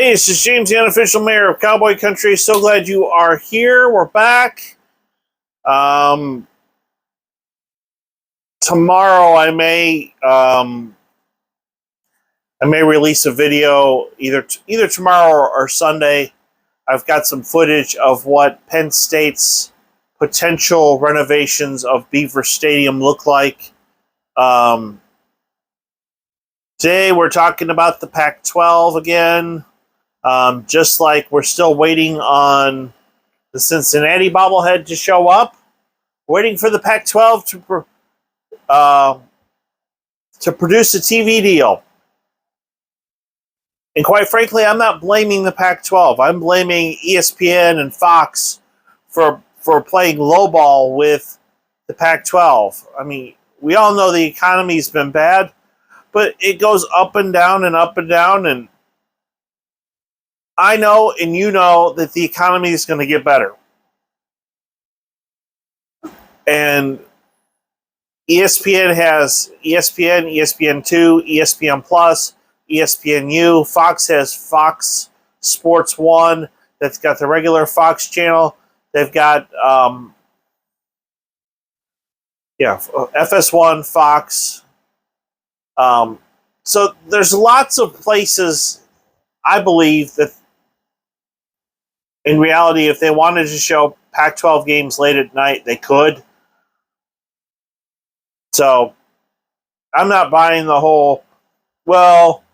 Hey, this is James, the unofficial mayor of Cowboy Country. So glad you are here. We're back. Tomorrow I may release a video either tomorrow or Sunday. I've got some footage of what Penn State's potential renovations of Beaver Stadium look like. Today we're talking about the Pac-12 again. Just like we're still waiting on the Cincinnati bobblehead to show up, waiting for the Pac-12 to produce a TV deal. And quite frankly, I'm not blaming the Pac-12. I'm blaming ESPN and Fox for playing lowball with the Pac-12. I mean, we all know the economy's been bad, but it goes up and down and up and down, and I know and you know that the economy is going to get better. And ESPN has ESPN, ESPN2, ESPN Plus, ESPNU. Fox has Fox Sports 1 that's got the regular Fox channel. They've got FS1, Fox. So there's lots of places, I believe, that in reality, if they wanted to show Pac-12 games late at night, they could. So I'm not buying the whole, well,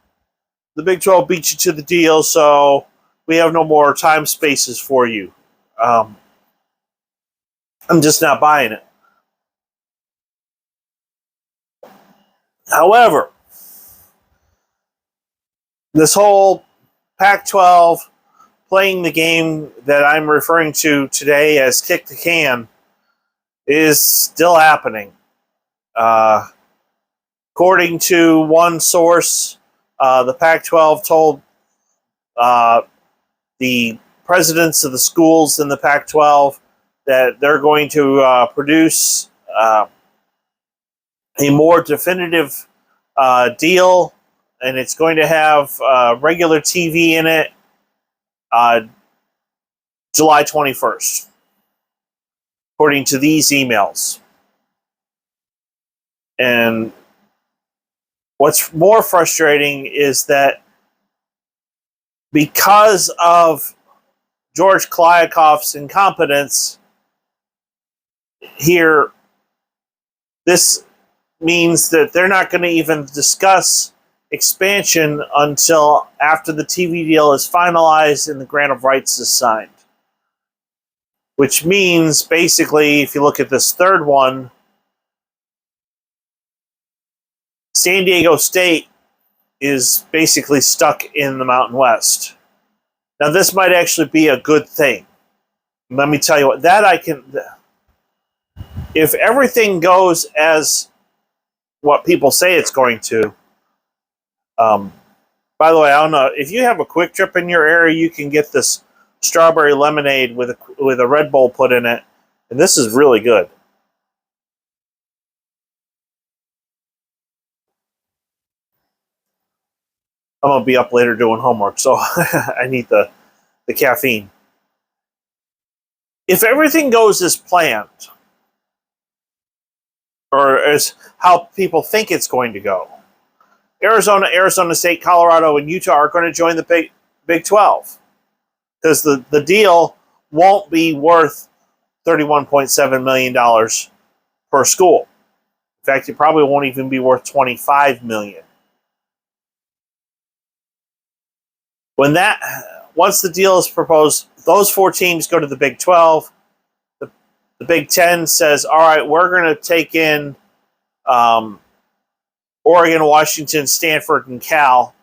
the Big 12 beat you to the deal, so we have no more time spaces for you. I'm just not buying it. However, this whole Pac-12 playing the game that I'm referring to today as kick the can is still happening. According to one source, the Pac-12 told the presidents of the schools in the Pac-12 that they're going to produce a more definitive deal, and it's going to have regular TV in it July 21st, according to these emails. And what's more frustrating is that because of George Kliakoff's incompetence here, this means that they're not going to even discuss expansion until after the TV deal is finalized and the grant of rights is signed. Which means, basically, if you look at this third one, San Diego State is basically stuck in the Mountain West. Now, this might actually be a good thing. Let me tell you what, if everything goes as what people say it's going to, by the way, I don't know, if you have a Quick Trip in your area, you can get this strawberry lemonade with a Red Bull put in it, and this is really good. I'm going to be up later doing homework, so I need the caffeine. If everything goes as planned, or as how people think it's going to go, Arizona State, Colorado, and Utah are going to join the Big 12. Because the deal won't be worth $31.7 million per school. In fact, it probably won't even be worth $25 million. Once the deal is proposed, those four teams go to the Big 12. The Big 10 says, all right, we're going to take in Oregon, Washington, Stanford, and Cal,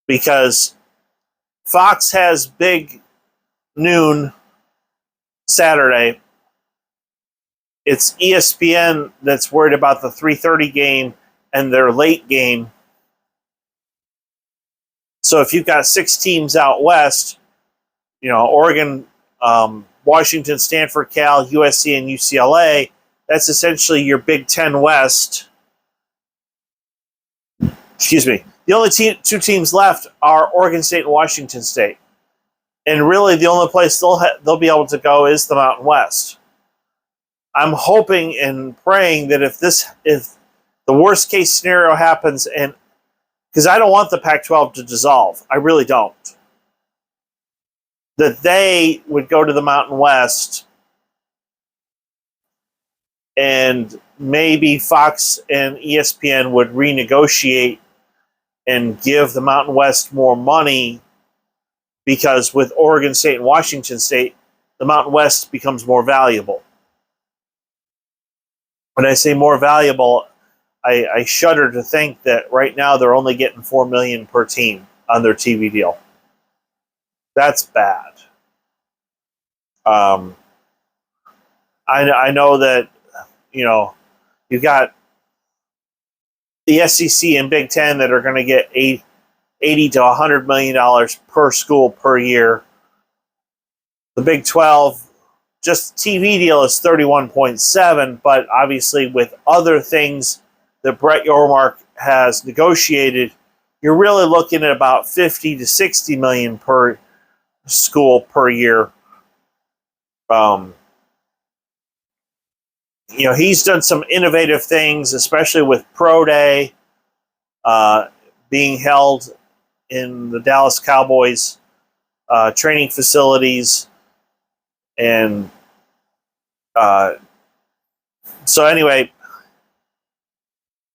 because Fox has big noon Saturday. It's ESPN that's worried about the 3:30 game and their late game. So if you've got 6 teams out west, Oregon, Washington, Stanford, Cal, USC, and UCLA, that's essentially your Big 10 West. Excuse me. The only two teams left are Oregon State and Washington State. And really, the only place they'll be able to go is the Mountain West. I'm hoping and praying that if the worst case scenario happens, and because I don't want the Pac-12 to dissolve, I really don't, that they would go to the Mountain West, and maybe Fox and ESPN would renegotiate and give the Mountain West more money, because with Oregon State and Washington State, the Mountain West becomes more valuable. When I say more valuable, I shudder to think that right now they're only getting $4 million per team on their TV deal. That's bad. I know that, you know, you've got the SEC and Big Ten that are going to get $80 to $100 million per school per year. The Big 12, just TV deal is 31.7, but obviously with other things that Brett Yormark has negotiated, you're really looking at about 50 to 60 million per school per year. You know, he's done some innovative things, especially with Pro Day being held in the Dallas Cowboys training facilities. And so anyway,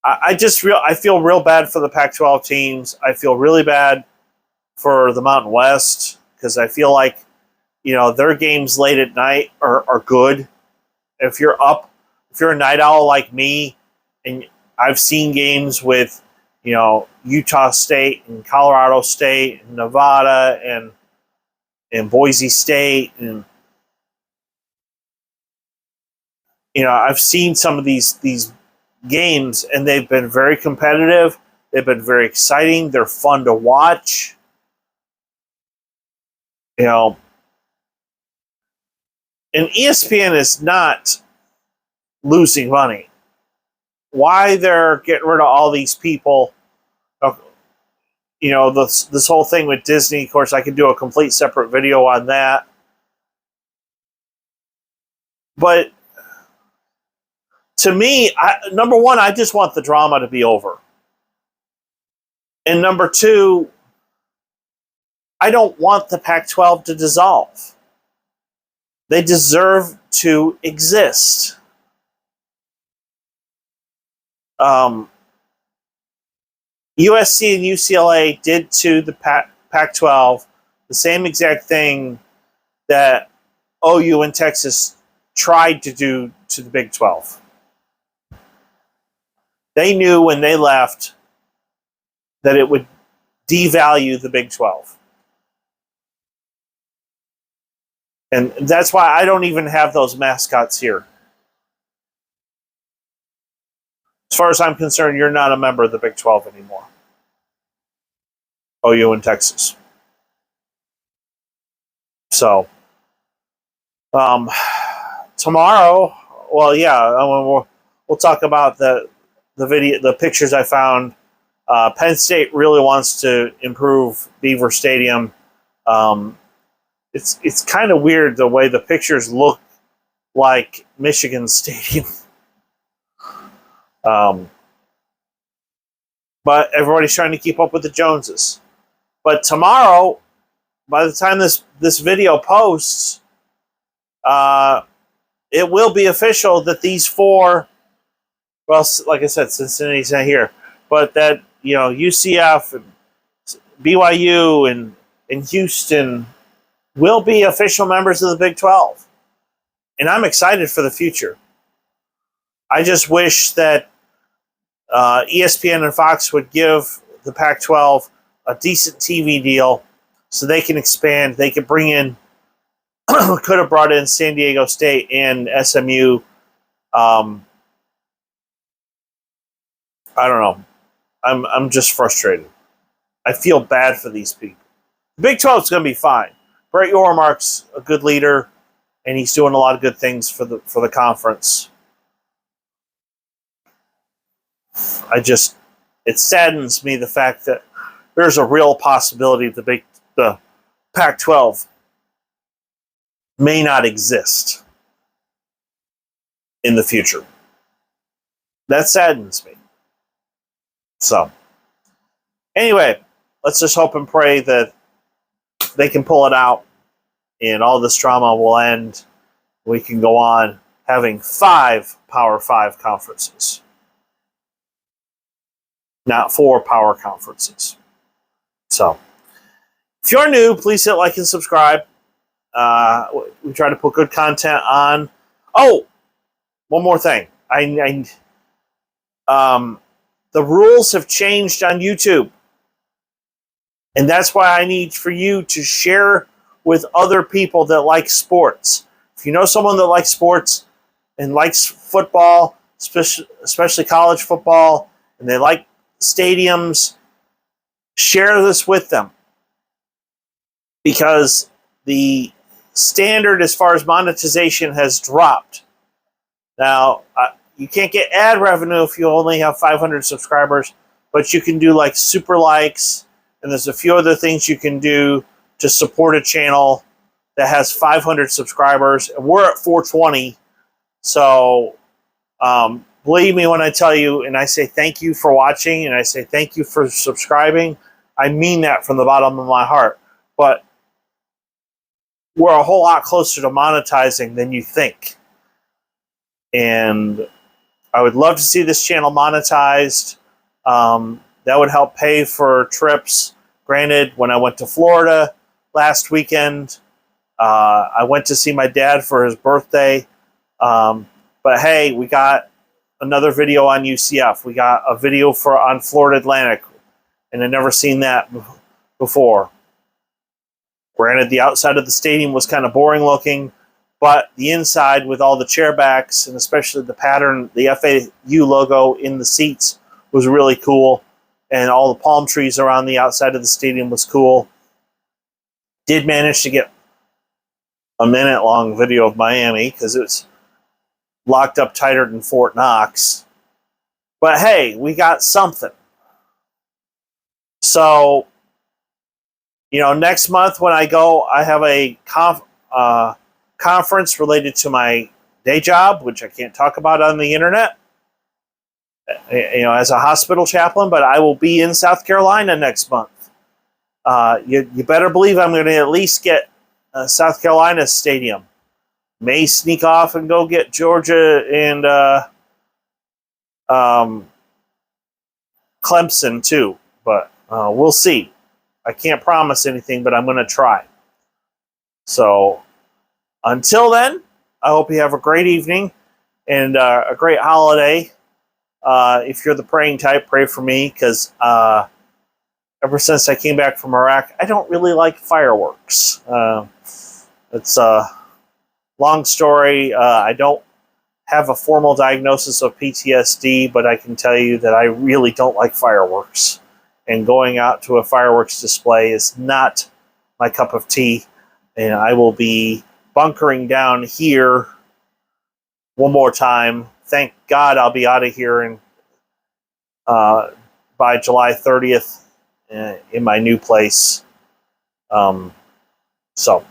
I feel real bad for the Pac-12 teams. I feel really bad for the Mountain West, because I feel like, you know, their games late at night are good. If you're a night owl like me, and I've seen games with, you know, Utah State and Colorado State and Nevada and Boise State, and you know, I've seen some of these games, and they've been very competitive. They've been very exciting. They're fun to watch. You know, and ESPN is not losing money. Why they're getting rid of all these people? You know, this whole thing with Disney. Of course, I could do a complete separate video on that. But to me, number one, I just want the drama to be over. And number two, I don't want the Pac-12 to dissolve. They deserve to exist. USC and UCLA did to the Pac-12 the same exact thing that OU and Texas tried to do to the Big 12. They knew when they left that it would devalue the Big 12. And that's why I don't even have those mascots here. As far as I'm concerned, you're not a member of the Big 12 anymore. OU and Texas. So, tomorrow, well, yeah, we'll talk about the pictures I found. Penn State really wants to improve Beaver Stadium. It's kind of weird the way the pictures look like Michigan Stadium. But everybody's trying to keep up with the Joneses. But tomorrow, by the time this video posts, it will be official that these four, well, like I said, Cincinnati's not here, but that, you know, UCF and BYU and Houston will be official members of the Big 12. And I'm excited for the future. I just wish that ESPN and Fox would give the Pac-12 a decent TV deal so they can expand. They could bring in, could have brought in San Diego State and SMU. I don't know. I'm just frustrated. I feel bad for these people. The Big 12 is going to be fine. Brett Yormark's a good leader, and he's doing a lot of good things for the conference. it saddens me the fact that there's a real possibility the Pac-12 may not exist in the future. That saddens me. So, anyway, let's just hope and pray that they can pull it out and all this drama will end. We can go on having 5 Power 5 conferences, not 4 power conferences. So, if you're new, please hit like and subscribe. We try to put good content on. Oh, one more thing. The rules have changed on YouTube. And that's why I need for you to share with other people that like sports. If you know someone that likes sports and likes football, especially college football, and they like stadiums, share this with them. Because the standard as far as monetization has dropped. Now, you can't get ad revenue if you only have 500 subscribers, but you can do like super likes, and there's a few other things you can do to support a channel that has 500 subscribers. And we're at 420, so believe me when I tell you, and I say thank you for watching, and I say thank you for subscribing. I mean that from the bottom of my heart. But we're a whole lot closer to monetizing than you think. And I would love to see this channel monetized. That would help pay for trips. Granted, when I went to Florida last weekend, I went to see my dad for his birthday. But hey, we got another video on UCF. We got a video on Florida Atlantic, and I'd never seen that before. Granted, the outside of the stadium was kind of boring looking, but the inside with all the chair backs and especially the pattern, the FAU logo in the seats was really cool. And all the palm trees around the outside of the stadium was cool. Did manage to get a minute-long video of Miami because it's locked up tighter than Fort Knox. But hey, we got something. So, next month when I go, I have a conference related to my day job, which I can't talk about on the internet, as a hospital chaplain, but I will be in South Carolina next month. You better believe I'm going to at least get South Carolina Stadium. May sneak off and go get Georgia and Clemson too, but we'll see. I can't promise anything, but I'm going to try. So until then, I hope you have a great evening and a great holiday. If you're the praying type, pray for me because ever since I came back from Iraq, I don't really like fireworks. It's a long story. I don't have a formal diagnosis of PTSD, but I can tell you that I really don't like fireworks. And going out to a fireworks display is not my cup of tea. And I will be bunkering down here one more time. Thank God I'll be out of here by July 30th in my new place. So,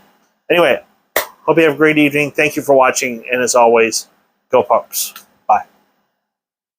anyway, hope you have a great evening. Thank you for watching. And as always, go Pups.